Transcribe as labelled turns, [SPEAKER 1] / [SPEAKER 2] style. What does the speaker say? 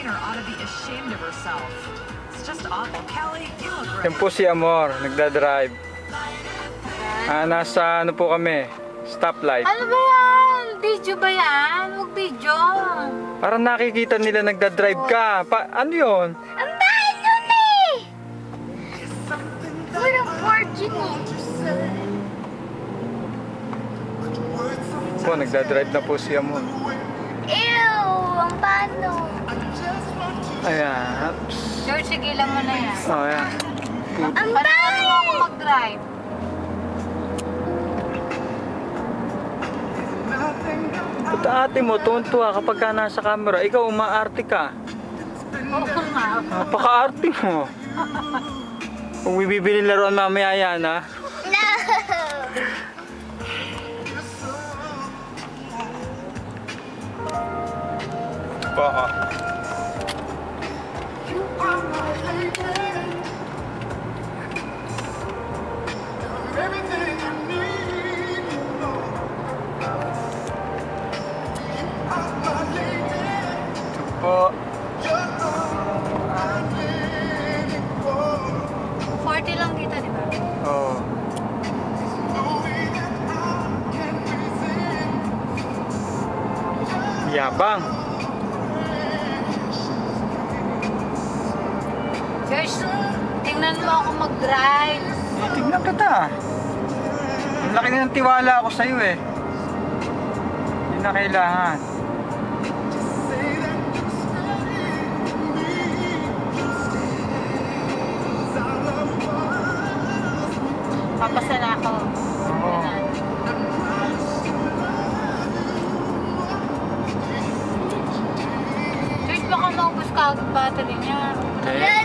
[SPEAKER 1] trainer ought to be ashamed of herself. It's just awful. Kelly, you look great.
[SPEAKER 2] Yan po si Amor, nagdadrive. Nasa ano po kami, stoplight.
[SPEAKER 3] Ano ba yan? Video ba yan? Huwag video.
[SPEAKER 2] Parang nakikita nila nagdadrive ka. Ano yun?
[SPEAKER 3] Ang dahil yun eh! Walang fortune
[SPEAKER 2] Po, nagdadrive na po si Amor.
[SPEAKER 3] Ew! Ang paano?
[SPEAKER 2] Ayan.
[SPEAKER 3] George, sigilan mo na yan.
[SPEAKER 2] Oh, ayan.
[SPEAKER 3] Ang paano mo ako mag-drive?
[SPEAKER 2] Puta ate mo, tuwan-tuwa kapag ka nasa camera. Ikaw, umaarte ka.
[SPEAKER 3] Oo nga.
[SPEAKER 2] Napaka-arte mo. Kung bibili laruan mamaya yan, ha?
[SPEAKER 3] No!
[SPEAKER 2] Oo. Po.
[SPEAKER 3] 40 lang dito, di ba?
[SPEAKER 2] Oo. Yabang.
[SPEAKER 3] George, tingnan mo ako mag-drive.
[SPEAKER 2] Tignan kita. Ang laki na ng tiwala ako sa'yo eh. Hindi na kailangan.
[SPEAKER 3] Papasa na ako.
[SPEAKER 2] Oo.
[SPEAKER 3] George, baka maubos ka agad battery niya.
[SPEAKER 2] Eh,